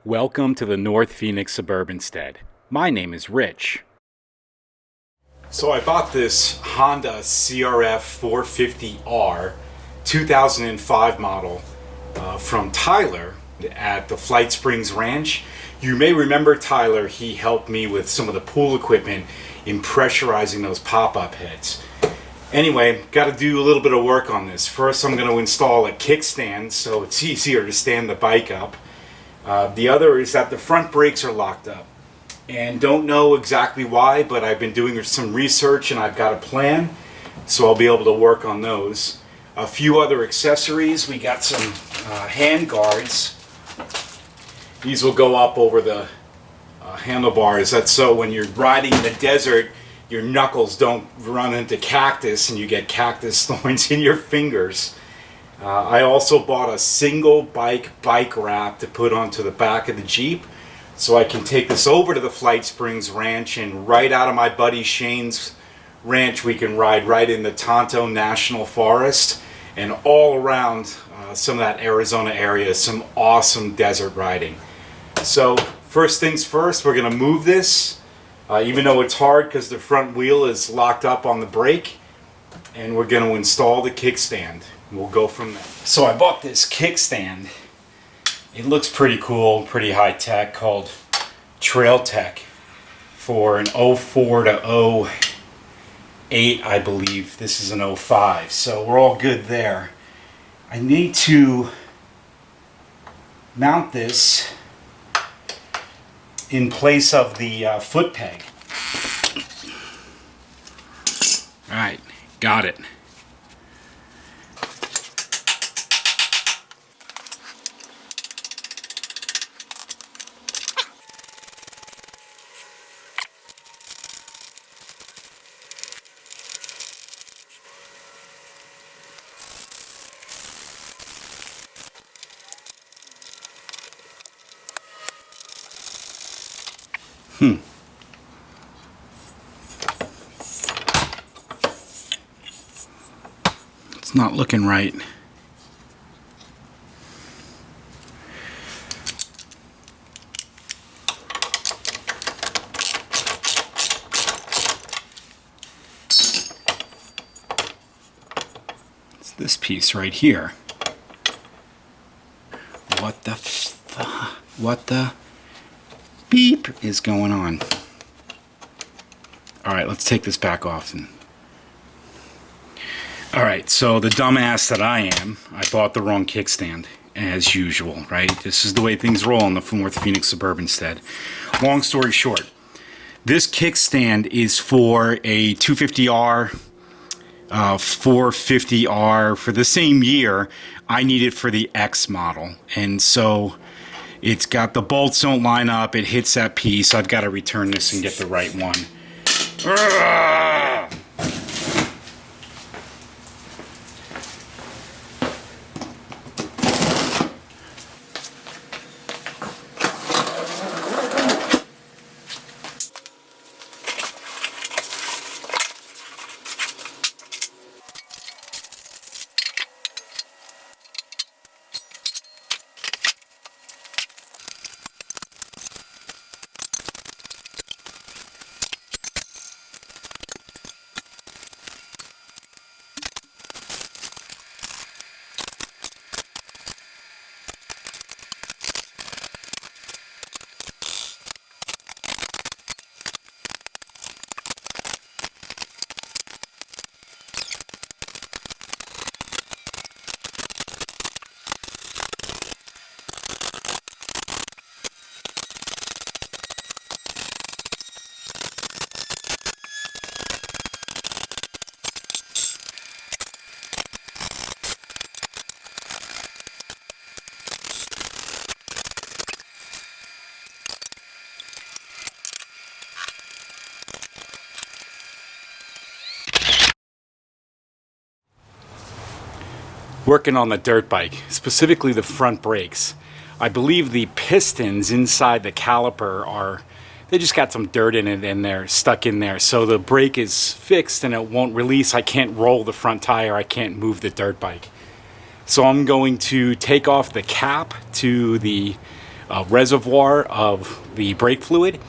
Welcome to the North Phoenix Suburban Stead. My name is Rich. So I bought this Honda CRF 450R 2005 model from Tyler at the Flight Springs Ranch. You may remember Tyler. He helped me with some of the pool equipment in pressurizing those pop-up heads. Anyway, got to do a little bit of work on this. First, I'm going to install a kickstand so it's easier to stand the bike up. The other is that the front brakes are locked up, and don't know exactly why, but I've been doing some research and I've got a plan, so I'll be able to work on those. A few other accessories. We got some hand guards. These will go up over the handlebars. That's so when you're riding in the desert, your knuckles don't run into cactus and you get cactus thorns in your fingers. I also bought a single bike wrap to put onto the back of the Jeep so I can take this over to the Flight Springs Ranch, and right out of my buddy Shane's ranch we can ride right in the Tonto National Forest and all around some of that Arizona area, some awesome desert riding. So first things first, we're going to move this, even though it's hard because the front wheel is locked up on the brake, and we're going to install the kickstand. We'll go from there. So I bought this kickstand. It looks pretty cool, pretty high tech, called Trail Tech for an 04 to 08, I believe. This is an 05, so we're all good there. I need to mount this in place of the foot peg. All right, got it. It's not looking right. It's this piece right here. What the beep is going on? Alright, let's take this back off. Alright, so the dumbass that I am, I bought the wrong kickstand, as usual, right? This is the way things roll in the North Phoenix Suburban Stead. Long story short, this kickstand is for a 250R, 450R for the same year. I need it for the X model, and so it's got the bolts don't line up, it hits that piece. I've got to return this and get the right one. Urgh! Working on the dirt bike, specifically the front brakes. I believe the pistons inside the caliper they just got some dirt in it and they're stuck in there. So the brake is fixed and it won't release. I can't roll the front tire. I can't move the dirt bike. So I'm going to take off the cap to the reservoir of the brake fluid.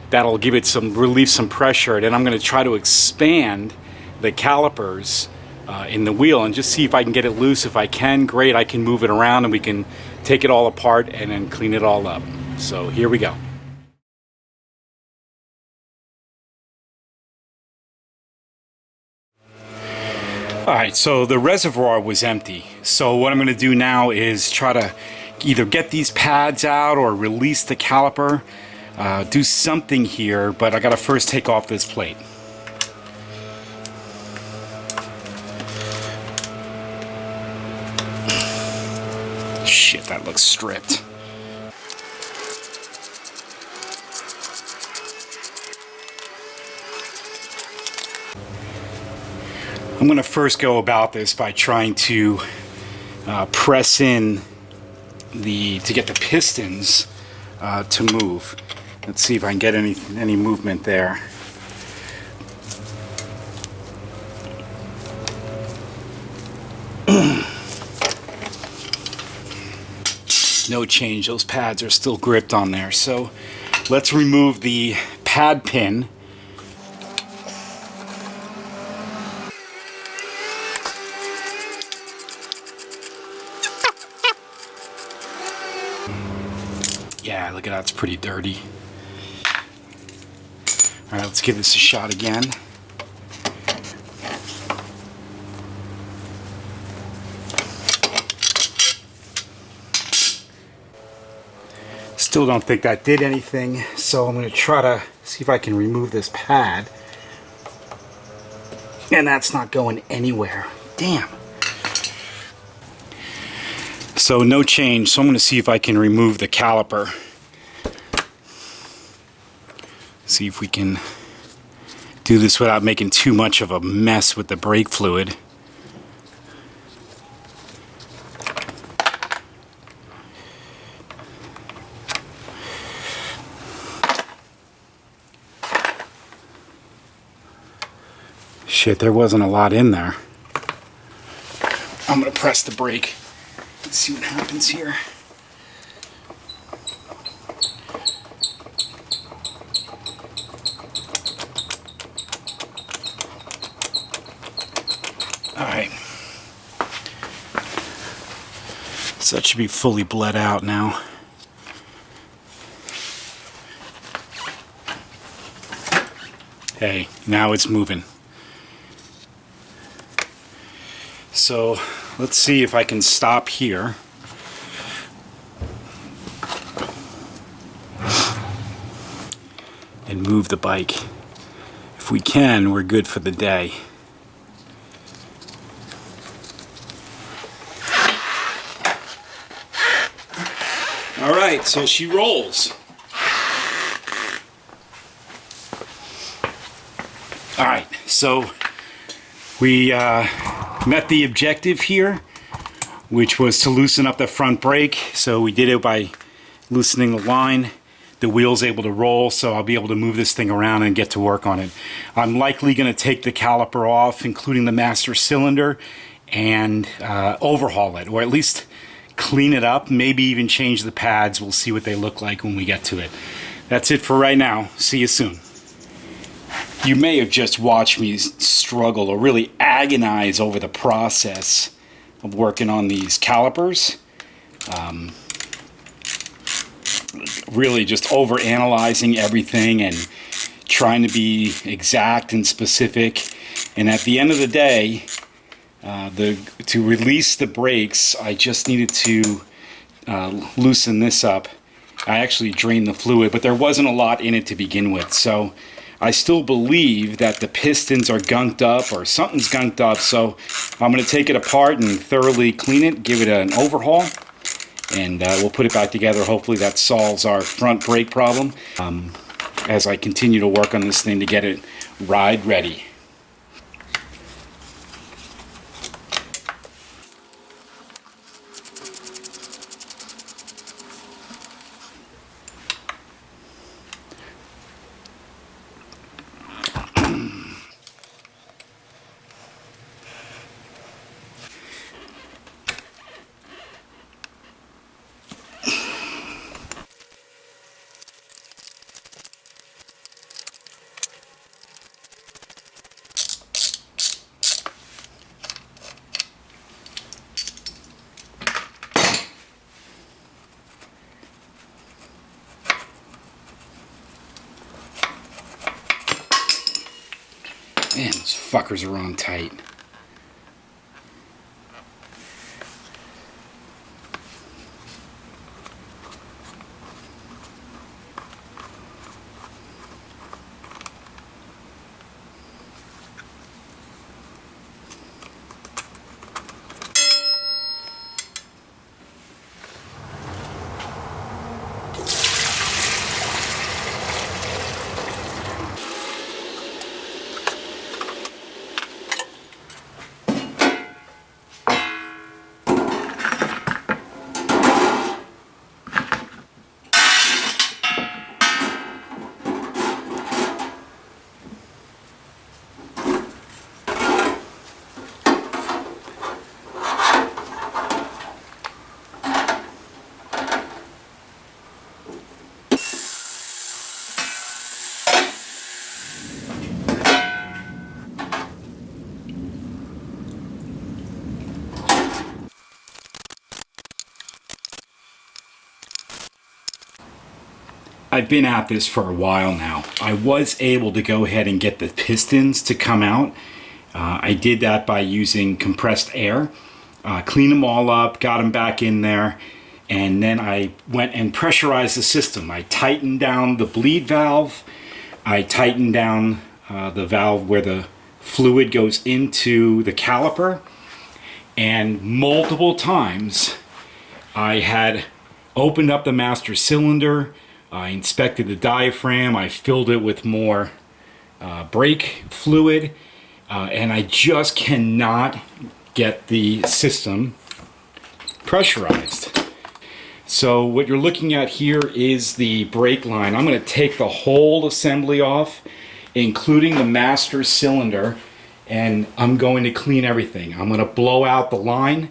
That'll give it some relieve, some pressure. And then I'm going to try to expand the calipers in the wheel and just see if I can get it loose. If I can, great, I can move it around and we can take it all apart and then clean it all up. So here we go. Alright, so the reservoir was empty. So what I'm going to do now is try to either get these pads out or release the caliper. Do something here, but I got to first take off this plate. Shit, that looks stripped. I'm going to first go about this by trying to press in to get the pistons to move. Let's see if I can get any movement there. No change, those pads are still gripped on there. So let's remove the pad pin. Yeah, look at that, it's pretty dirty. All right, let's give this a shot again. Still don't think that did anything, so I'm going to try to see if I can remove this pad. And that's not going anywhere. Damn. So no change, so I'm going to see if I can remove the caliper. See if we can do this without making too much of a mess with the brake fluid. Shit, there wasn't a lot in there. I'm going to press the brake. Let's see what happens here. Alright. So that should be fully bled out now. Hey, now it's moving. So let's see if I can stop here. And move the bike. If we can, we're good for the day. Alright, so she rolls. Alright, so we met the objective here, which was to loosen up the front brake. So we did it by loosening the line. The wheel's able to roll, so I'll be able to move this thing around and get to work on it. I'm likely going to take the caliper off, including the master cylinder, and overhaul it, or at least clean it up, maybe even change the pads. We'll see what they look like when we get to it. That's it for right now. See you soon. You may have just watched me struggle or really agonize over the process of working on these calipers. Really just over analyzing everything and trying to be exact and specific. And at the end of the day, to release the brakes, I just needed to loosen this up. I actually drained the fluid, but there wasn't a lot in it to begin with. So I still believe that the pistons are gunked up or something's gunked up. So I'm going to take it apart and thoroughly clean it, give it an overhaul, and we'll put it back together. Hopefully that solves our front brake problem as I continue to work on this thing to get it ride ready. Man, those fuckers are on tight. I've been at this for a while now. I was able to go ahead and get the pistons to come out. I did that by using compressed air. Cleaned them all up, got them back in there, and then I went and pressurized the system. I tightened down the bleed valve. I tightened down the valve where the fluid goes into the caliper. And multiple times I had opened up the master cylinder. I inspected the diaphragm, I filled it with more brake fluid, and I just cannot get the system pressurized. So what you're looking at here is the brake line. I'm going to take the whole assembly off, including the master cylinder, and I'm going to clean everything. I'm going to blow out the line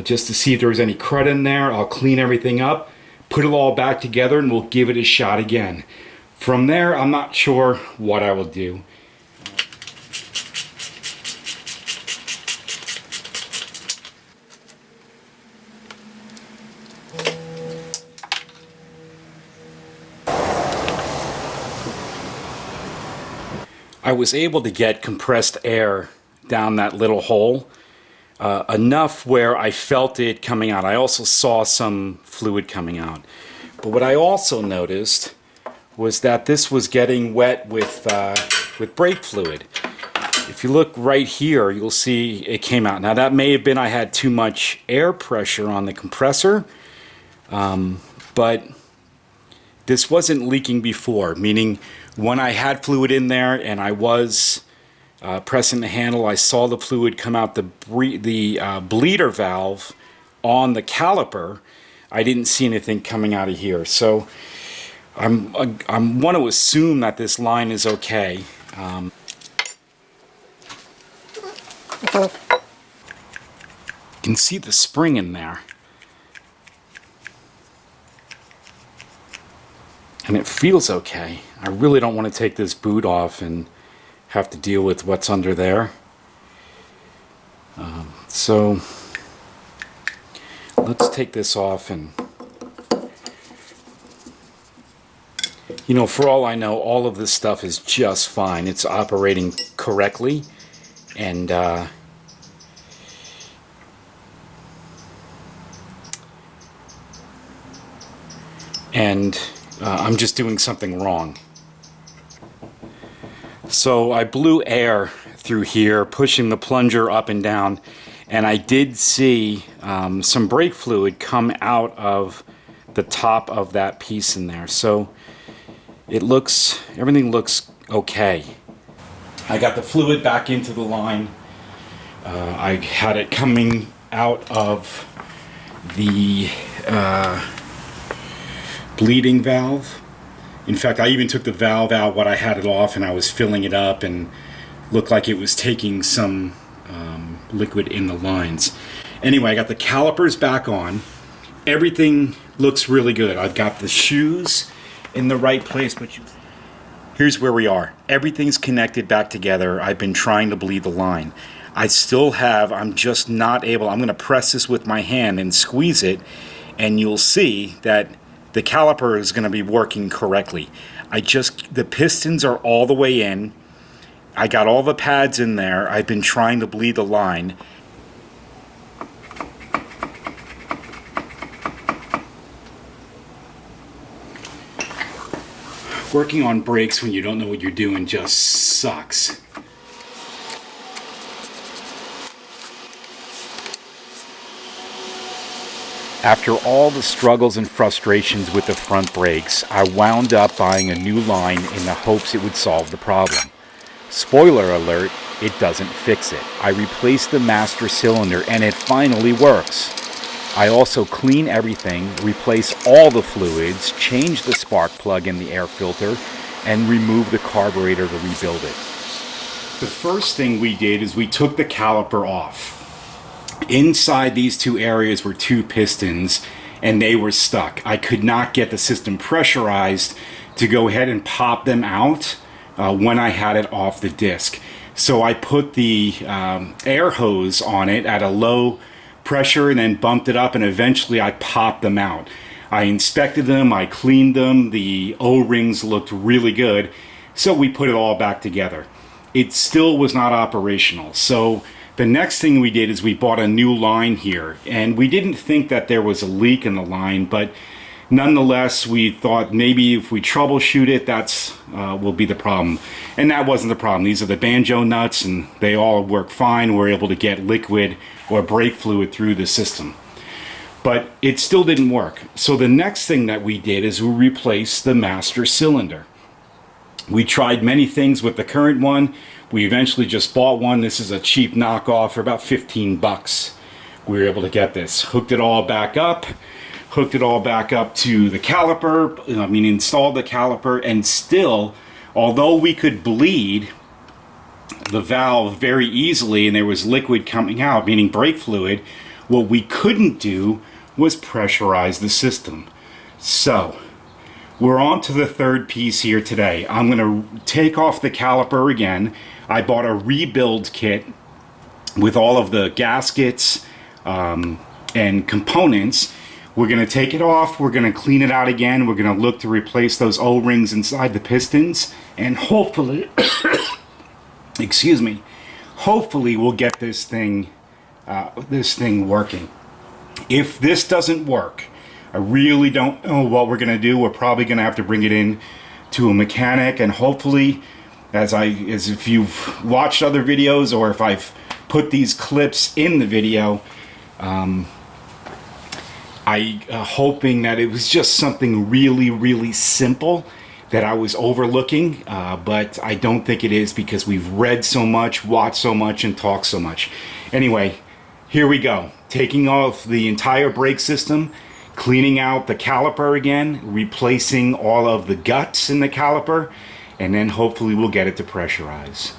just to see if there's any crud in there. I'll clean everything up, put it all back together, and we'll give it a shot again. From there, I'm not sure what I will do. I was able to get compressed air down that little hole, enough where I felt it coming out. I also saw some fluid coming out. But what I also noticed was that this was getting wet with brake fluid. If you look right here, you'll see it came out. Now that may have been I had too much air pressure on the compressor, but this wasn't leaking before, meaning when I had fluid in there and I was pressing the handle, I saw the fluid come out the bleeder valve on the caliper. I didn't see anything coming out of here. So I want to assume that this line is okay. You can see the spring in there. And it feels okay. I really don't want to take this boot off and have to deal with what's under there. So let's take this off, and you know, for all I know, all of this stuff is just fine. It's operating correctly, and I'm just doing something wrong. So I blew air through here, pushing the plunger up and down, and I did see some brake fluid come out of the top of that piece in there. So everything looks okay. I got the fluid back into the line. I had it coming out of the bleeding valve. In fact, I even took the valve out when I had it off, and I was filling it up, and looked like it was taking some liquid in the lines. Anyway, I got the calipers back on. Everything looks really good. I've got the shoes in the right place, but here's where we are. Everything's connected back together. I've been trying to bleed the line. I'm just not able. I'm going to press this with my hand and squeeze it, and you'll see that the caliper is going to be working correctly. The pistons are all the way in. I got all the pads in there. I've been trying to bleed the line. Working on brakes when you don't know what you're doing just sucks. After all the struggles and frustrations with the front brakes, I wound up buying a new line in the hopes it would solve the problem. Spoiler alert, it doesn't fix it. I replaced the master cylinder and it finally works. I also clean everything, replace all the fluids, change the spark plug in the air filter, and remove the carburetor to rebuild it. The first thing we did is we took the caliper off. Inside these two areas were two pistons and they were stuck. I could not get the system pressurized to go ahead and pop them out when I had it off the disc. So I put the air hose on it at a low pressure and then bumped it up, and eventually I popped them out. I inspected them, I cleaned them, the O-rings looked really good, so we put it all back together. It still was not operational. So the next thing we did is we bought a new line here, and we didn't think that there was a leak in the line, but nonetheless we thought maybe if we troubleshoot it, that's will be the problem. And that wasn't the problem. These are the banjo nuts and they all work fine. We're able to get liquid or brake fluid through the system, but it still didn't work. So the next thing that we did is we replaced the master cylinder. We tried many things with the current one. We eventually just bought one. This is a cheap knockoff for about 15 bucks. We were able to get this. Hooked it all back up to the caliper. Installed the caliper, and still, although we could bleed the valve very easily and there was liquid coming out, meaning brake fluid, what we couldn't do was pressurize the system. So we're on to the third piece here today. I'm going to take off the caliper again. I bought a rebuild kit with all of the gaskets and components. We're going to take it off, we're going to clean it out again, we're going to look to replace those O-rings inside the pistons, and hopefully, excuse me, hopefully we'll get this thing working. If this doesn't work, I really don't know what we're going to do. We're probably going to have to bring it in to a mechanic, and hopefully, as if you've watched other videos or if I've put these clips in the video, hoping that it was just something really, really simple that I was overlooking, but I don't think it is, because we've read so much, watched so much, and talked so much. Anyway, here we go. Taking off the entire brake system, cleaning out the caliper again, replacing all of the guts in the caliper, and then hopefully we'll get it to pressurize.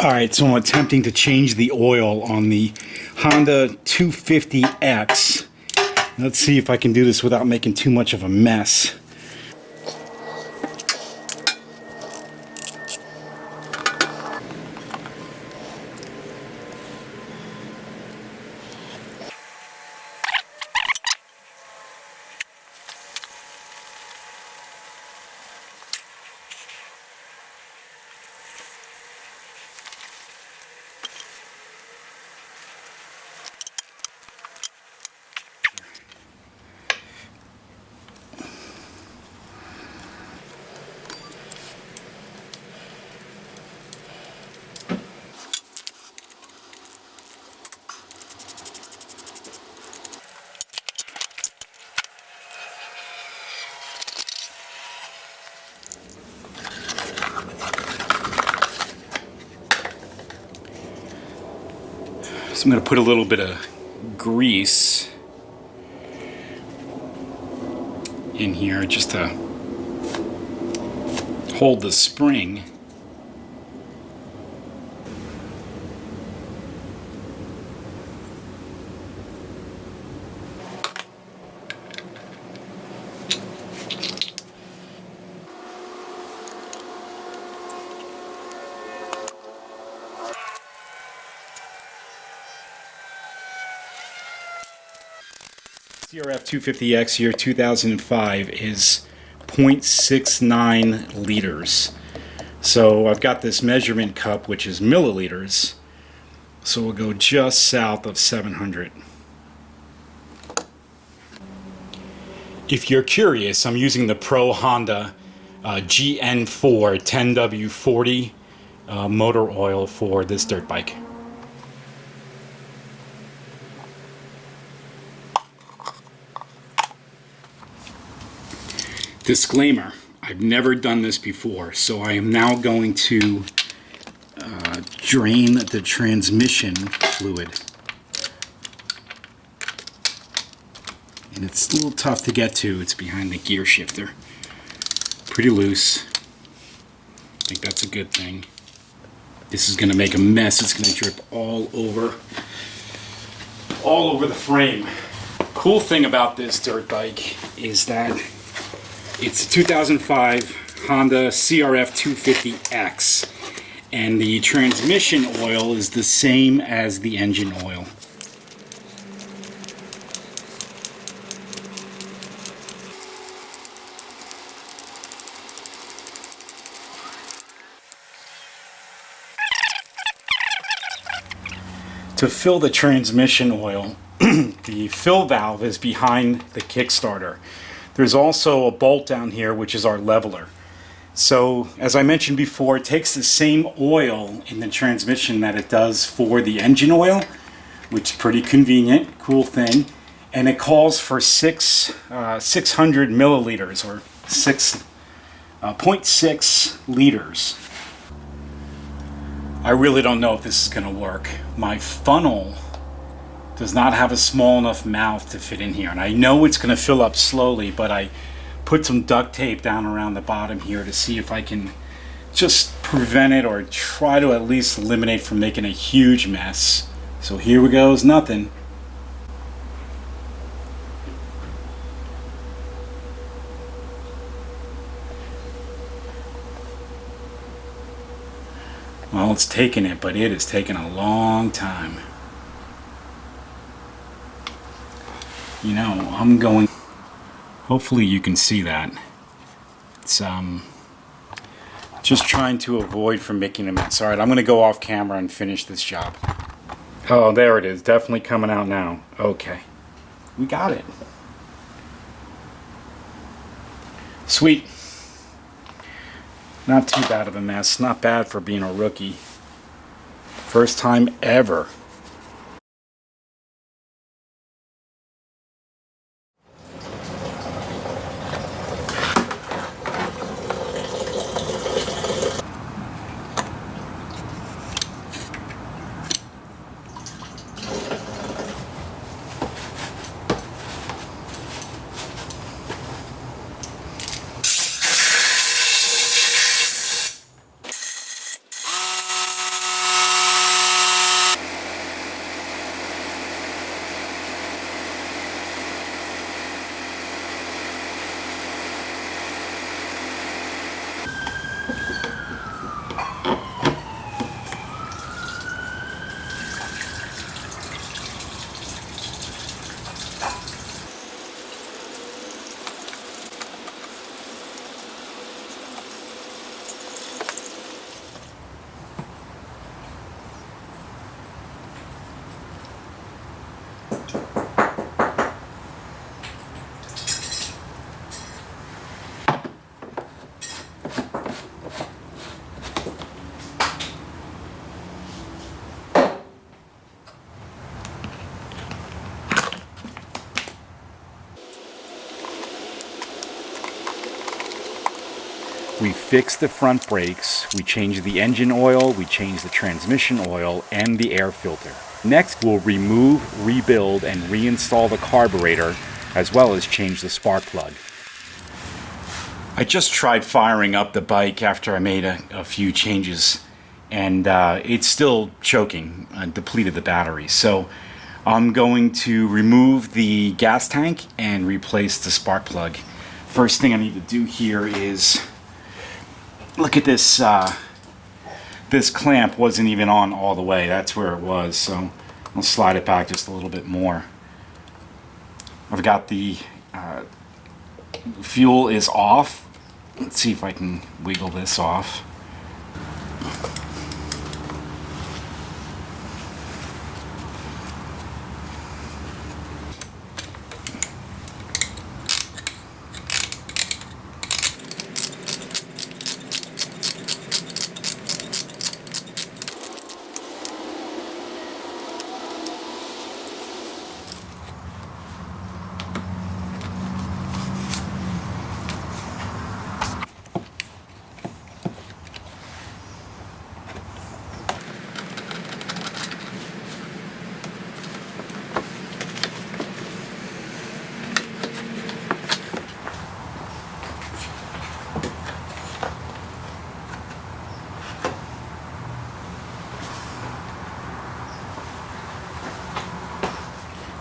Alright, so I'm attempting to change the oil on the Honda 250X. Let's see if I can do this without making too much of a mess. So I'm going to put a little bit of grease in here just to hold the spring. CRF 250X year 2005 is 0.69 liters. So I've got this measurement cup, which is milliliters. So we'll go just south of 700. If you're curious, I'm using the Pro Honda GN4 10W40 motor oil for this dirt bike. Disclaimer, I've never done this before, so I am now going to drain the transmission fluid. And it's a little tough to get to, it's behind the gear shifter. Pretty loose. I think that's a good thing. This is going to make a mess, it's going to drip all over the frame. Cool thing about this dirt bike is that it's a 2005 Honda CRF 250X, and the transmission oil is the same as the engine oil. To fill the transmission oil, the fill valve is behind the kickstarter. There's also a bolt down here, which is our leveler. So, as I mentioned before, it takes the same oil in the transmission that it does for the engine oil, which is pretty convenient, cool thing. And it calls for 600 milliliters, or 0.6 liters. I really don't know if this is going to work. My funnel does not have a small enough mouth to fit in here, and I know it's going to fill up slowly, but I put some duct tape down around the bottom here to see if I can just prevent it or try to at least eliminate from making a huge mess. So here we goes, nothing. Well, it's taking it, but it is taking a long time. You know, I'm going, hopefully you can see that. It's just trying to avoid from making a mess. Alright, I'm going to go off camera and finish this job. Oh, there it is. Definitely coming out now. Okay. We got it. Sweet. Not too bad of a mess. Not bad for being a rookie. First time ever. We fixed the front brakes, we changed the engine oil, we changed the transmission oil, and the air filter. Next, we'll remove, rebuild, and reinstall the carburetor, as well as change the spark plug. I just tried firing up the bike after I made a few changes, and it's still choking, depleted the battery. So I'm going to remove the gas tank and replace the spark plug. First thing I need to do here is look at this. This clamp wasn't even on all the way. That's where it was. So I'll slide it back just a little bit more. I've got the fuel is off. Let's see if I can wiggle this off.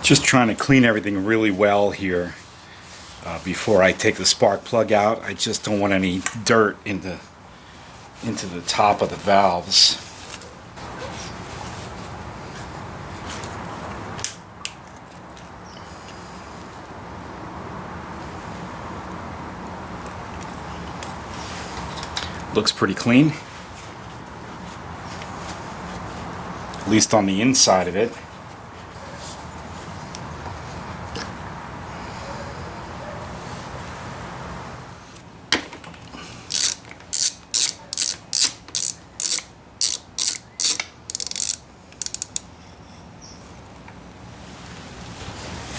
Just trying to clean everything really well here before I take the spark plug out. I just don't want any dirt into the top of the valves. Looks pretty clean, at least on the inside of it.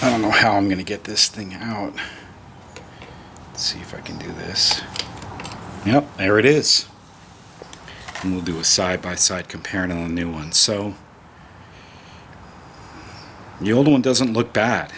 I don't know how I'm going to get this thing out. Let's see if I can do this. Yep, there it is. And we'll do a side-by-side comparison on the new one. So, the old one doesn't look bad.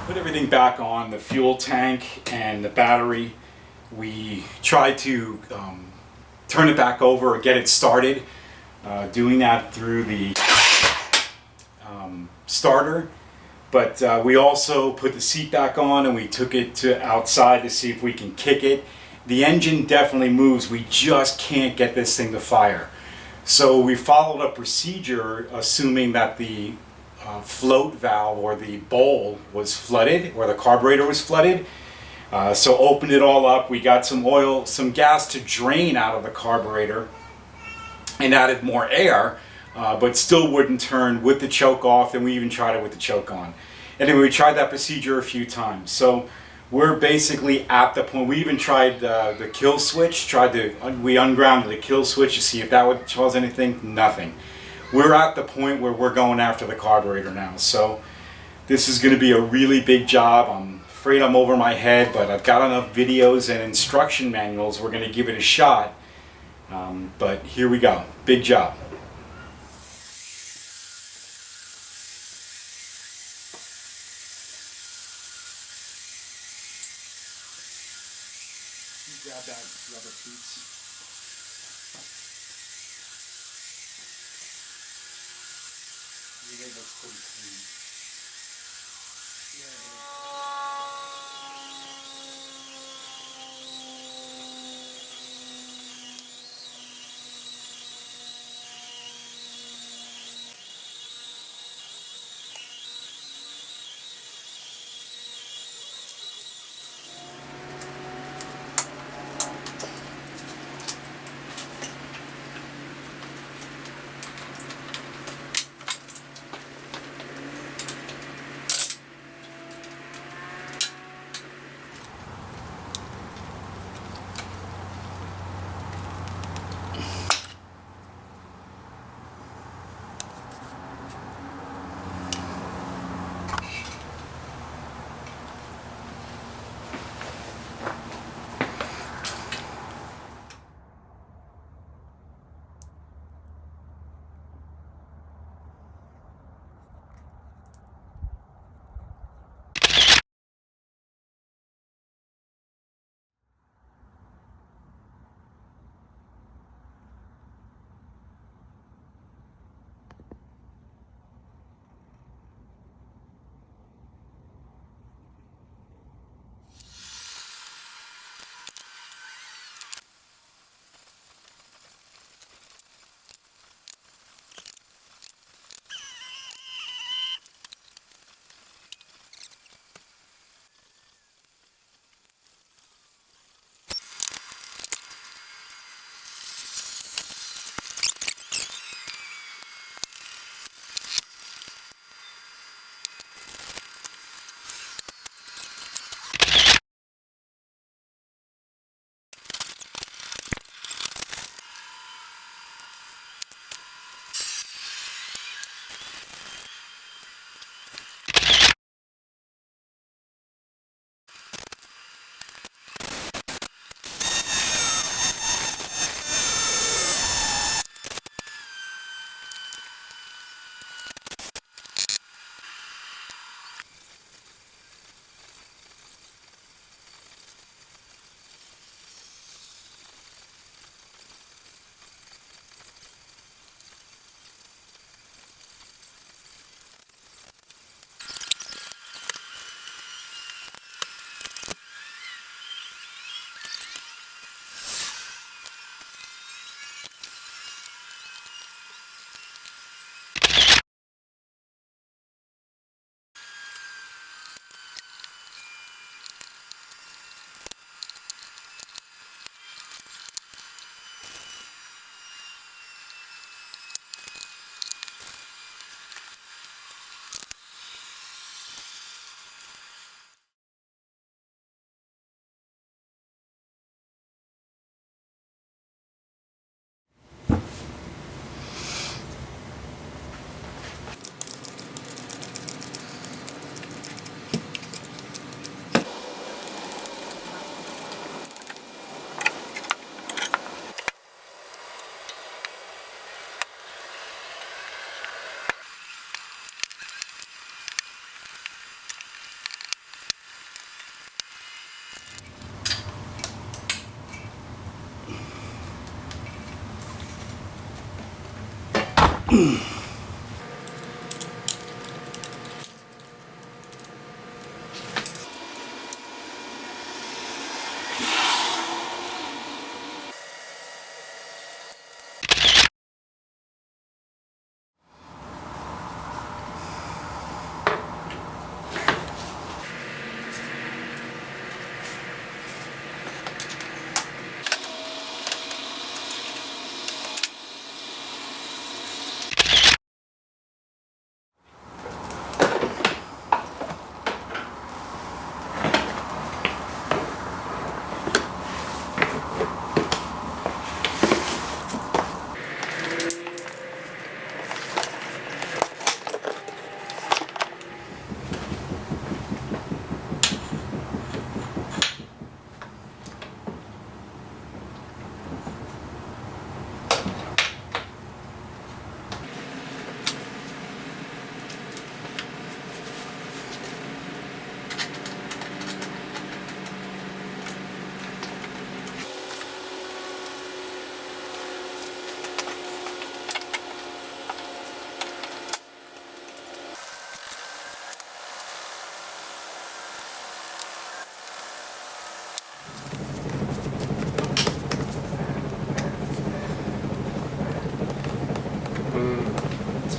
Put everything back on, the fuel tank and the battery. We tried to turn it back over and get it started. Doing that through the starter. But we also put the seat back on and we took it to outside to see if we can kick it. The engine definitely moves. We just can't get this thing to fire. So we followed a procedure assuming that the float valve or the bowl was flooded, or the carburetor was flooded. So opened it all up. We got some oil, some gas to drain out of the carburetor and added more air, but still wouldn't turn with the choke off, and we even tried it with the choke on. Anyway, we tried that procedure a few times. So we're basically at the point. We even tried the kill switch, we ungrounded the kill switch to see if that would cause anything. Nothing. We're at the point where we're going after the carburetor now. So this is going to be a really big job. I'm afraid I'm over my head, but I've got enough videos and instruction manuals. We're going to give it a shot. But here we go. Big job. Grab that rubber piece. It looks pretty clean.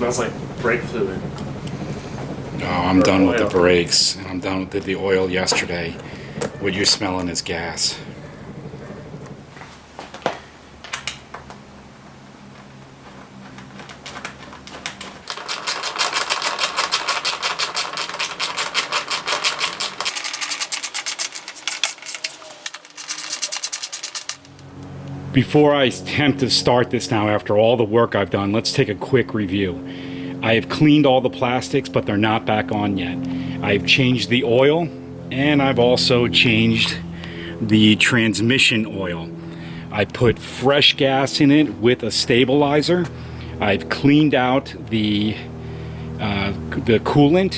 Smells like brake fluid. Oh, I'm done with the brakes. I'm done with the oil yesterday. What you're smelling is gas. Before I attempt to start this now, after all the work I've done, let's take a quick review. I have cleaned all the plastics, but they're not back on yet. I've changed the oil, and I've also changed the transmission oil. I put fresh gas in it with a stabilizer. I've cleaned out the coolant.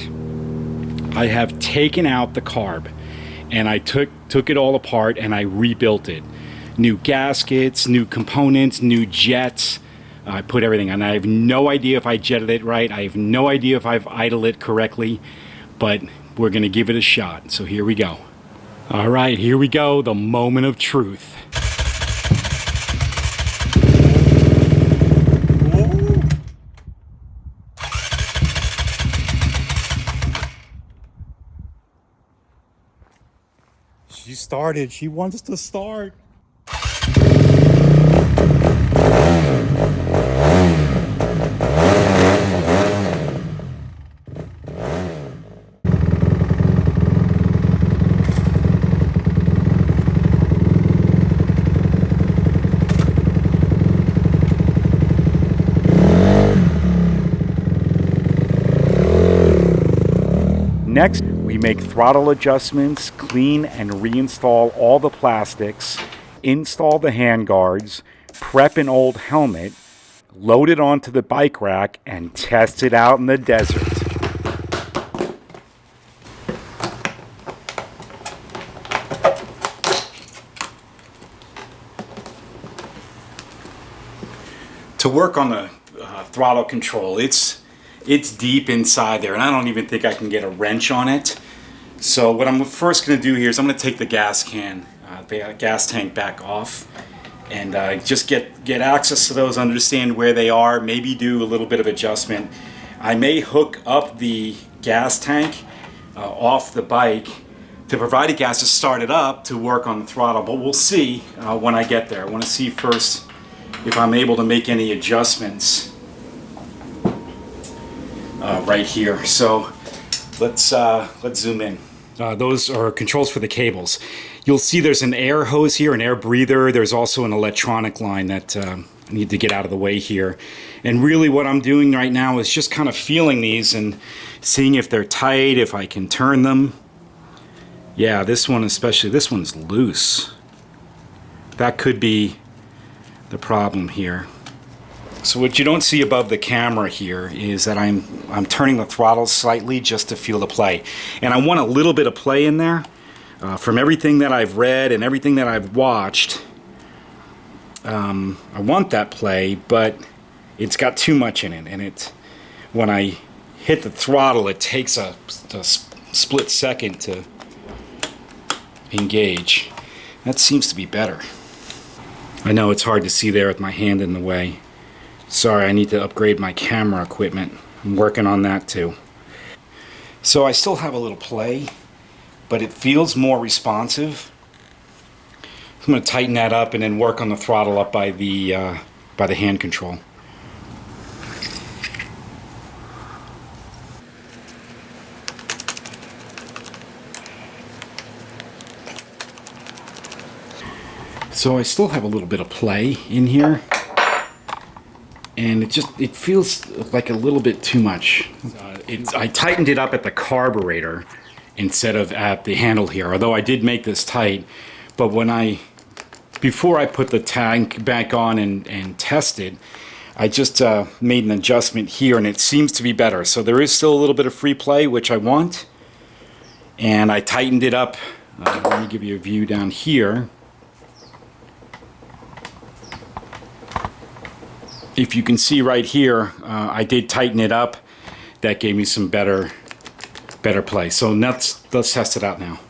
I have taken out the carb, and I took it all apart and I rebuilt it. New gaskets, new components, new jets. I put everything on. I have no idea if I jetted it right. I have no idea if I've idled it correctly, but we're going to give it a shot. So here we go. All right, here we go. The moment of truth. She started. She wants to start. Next, we make throttle adjustments, clean and reinstall all the plastics, install the handguards, prep an old helmet, load it onto the bike rack, and test it out in the desert. To work on the throttle control, it's deep inside there, and I don't even think I can get a wrench on it. So what I'm first going to do here is I'm going to take the gas tank back off, and just get access to those, understand where they are, maybe do a little bit of adjustment. I may hook up the gas tank off the bike to provide the gas to start it up to work on the throttle, but we'll see when I get there. I want to see first if I'm able to make any adjustments right here. So let's zoom in. Those are controls for the cables. You'll see there's an air hose here, an air breather. There's also an electronic line that I need to get out of the way here. And really what I'm doing right now is just kind of feeling these and seeing if they're tight, if I can turn them. Yeah, this one especially, this one's loose. That could be the problem here. So what you don't see above the camera here is that I'm turning the throttle slightly just to feel the play. And I want a little bit of play in there. From everything that I've read and everything that I've watched, I want that play, but it's got too much in it, and when I hit the throttle, it takes a split second to engage. That seems to be better. I know it's hard to see there with my hand in the way. Sorry, I need to upgrade my camera equipment. I'm working on that too. So I still have a little play, but it feels more responsive. I'm going to tighten that up and then work on the throttle up by the hand control. So I still have a little bit of play in here, and it feels like a little bit too much. I tightened it up at the carburetor instead of at the handle here, although I did make this tight. But before I put the tank back on and tested, I just made an adjustment here, and it seems to be better. So there is still a little bit of free play, which I want, and I tightened it up. Let me give you a view down here. If you can see right here, I did tighten it up. That gave me some better play. So let's test it out now.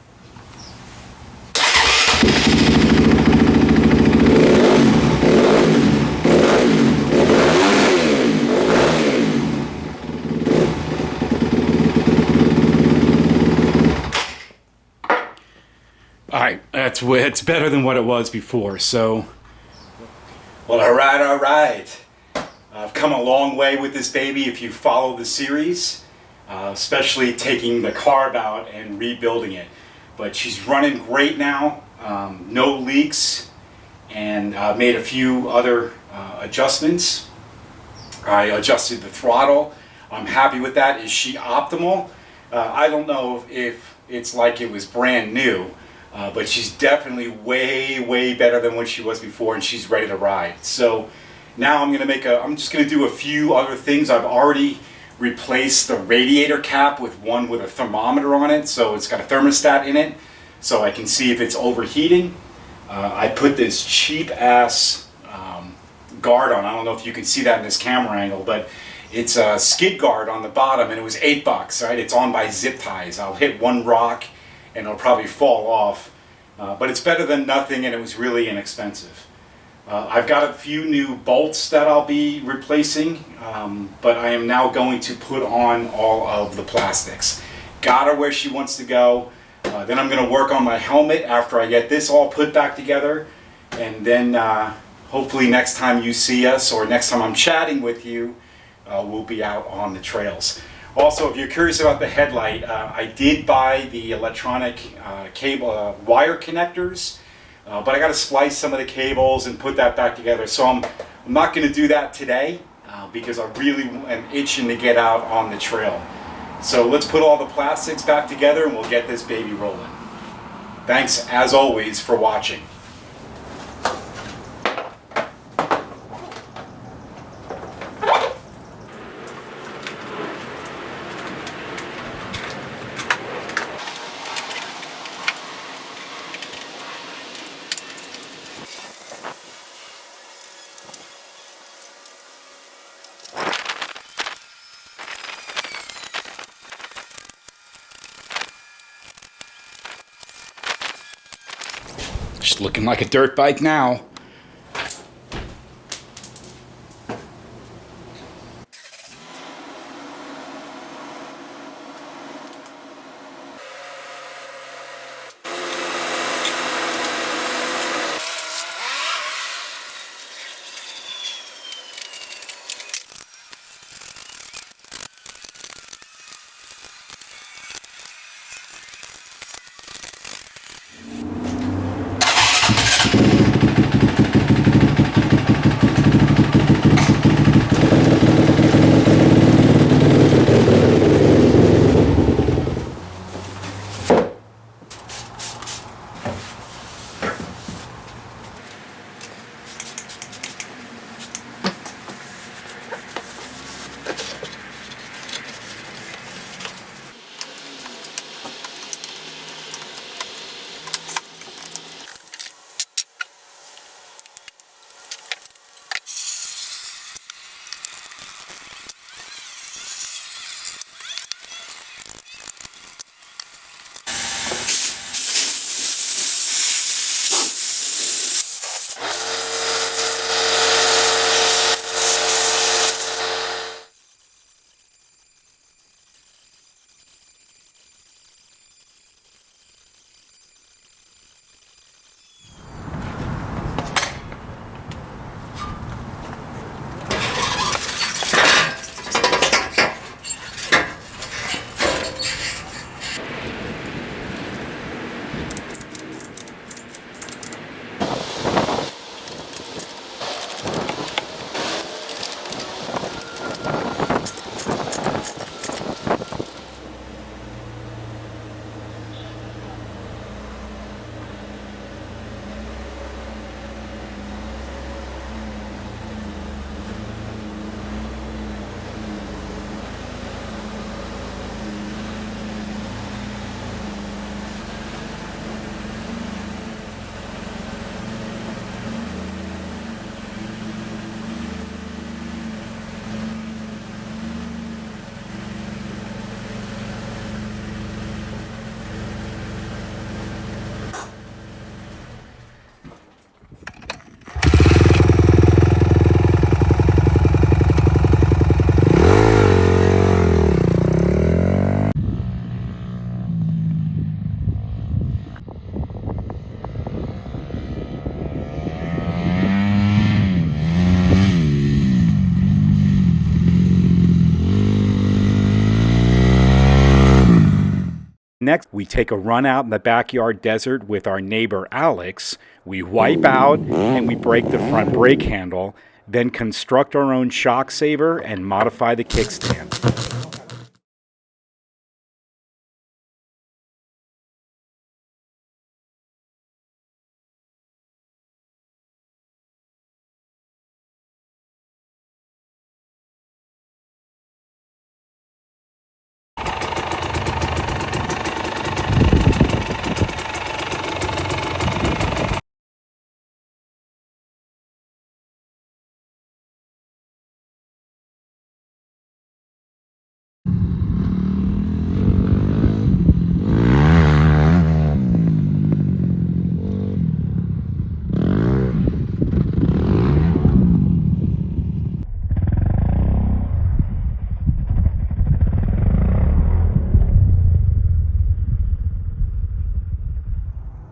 All right, it's better than what it was before. So, well, all right. I've come a long way with this baby if you follow the series, especially taking the carb out and rebuilding it. But she's running great now, no leaks, and made a few other adjustments. I adjusted the throttle. I'm happy with that. Is she optimal? I don't know if it's like it was brand new, but she's definitely way better than what she was before, and she's ready to ride. So now I'm just gonna do a few other things. I've already replaced the radiator cap with one with a thermometer on it, so it's got a thermostat in it, so I can see if it's overheating. I put this cheap ass guard on. I don't know if you can see that in this camera angle, but it's a skid guard on the bottom, and it was $8, right? It's on by zip ties. I'll hit one rock and it'll probably fall off, but it's better than nothing, and it was really inexpensive. I've got a few new bolts that I'll be replacing, but I am now going to put on all of the plastics. Got her where she wants to go. Then I'm going to work on my helmet after I get this all put back together, and then hopefully next time you see us, or next time I'm chatting with you, we'll be out on the trails. Also, if you're curious about the headlight, I did buy the electronic cable wire connectors. But I got to splice some of the cables and put that back together. So I'm not going to do that today because I really am itching to get out on the trail. So let's put all the plastics back together and we'll get this baby rolling. Thanks as always for watching. Just looking like a dirt bike now. Next, we take a run out in the backyard desert with our neighbor Alex. We wipe out and we break the front brake handle, then construct our own shock saver and modify the kickstand.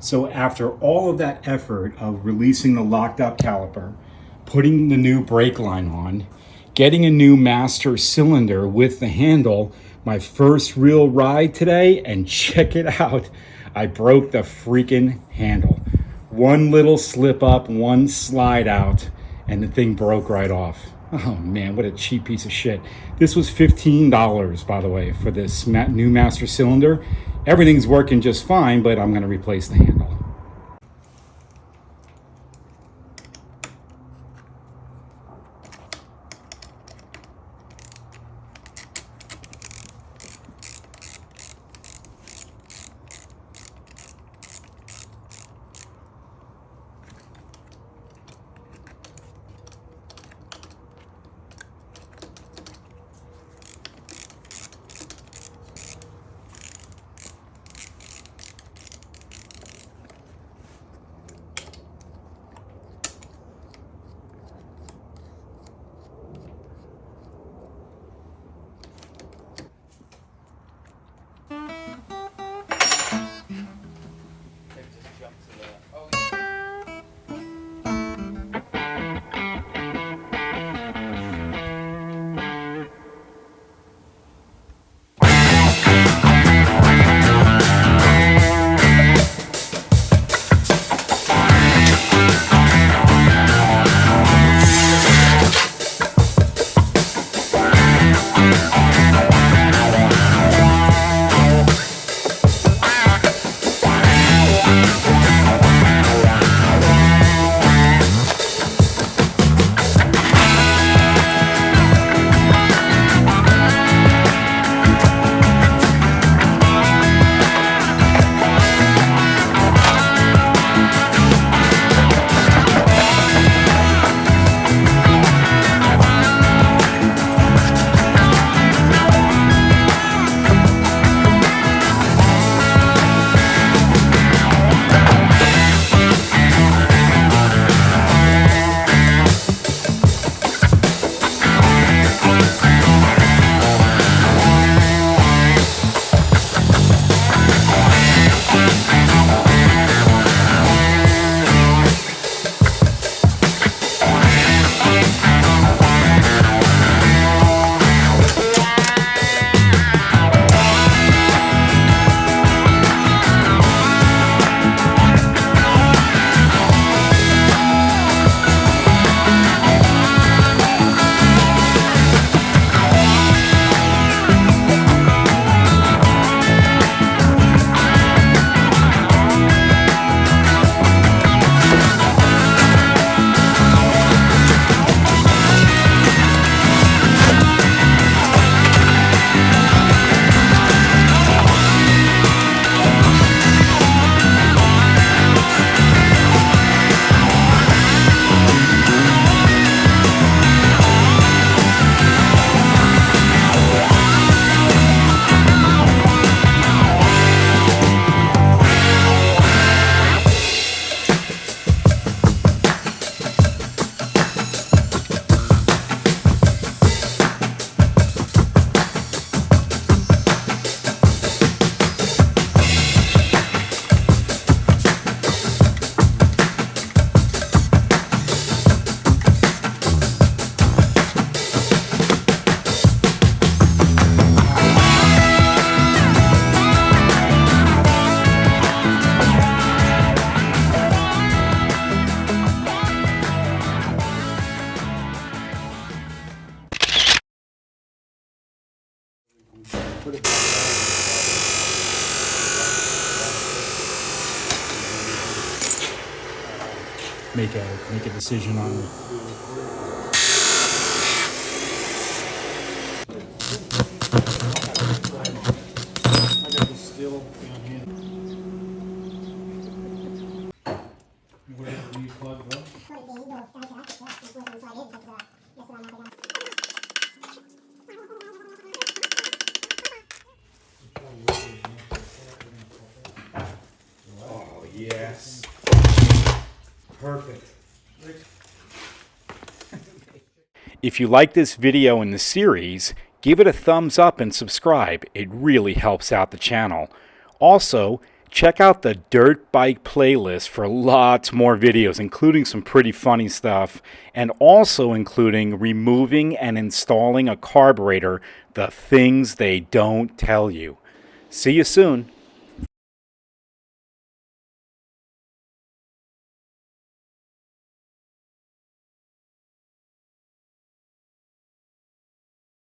So after all of that effort of releasing the locked up caliper, putting the new brake line on, getting a new master cylinder with the handle, my first real ride today, and check it out, I broke the freaking handle. One little slip up, one slide out, and the thing broke right off. Oh man, what a cheap piece of shit. This was $15, by the way, for this new master cylinder. Everything's working just fine, but I'm gonna replace the handle. Put it back Make a decision on it. I got the steel down here. Where do you plug those? Oh, yes. Perfect. If you like this video in the series, give it a thumbs up and subscribe. It really helps out the channel. Also, check out the Dirt Bike playlist for lots more videos, including some pretty funny stuff, and also including removing and installing a carburetor, the things they don't tell you. See you soon.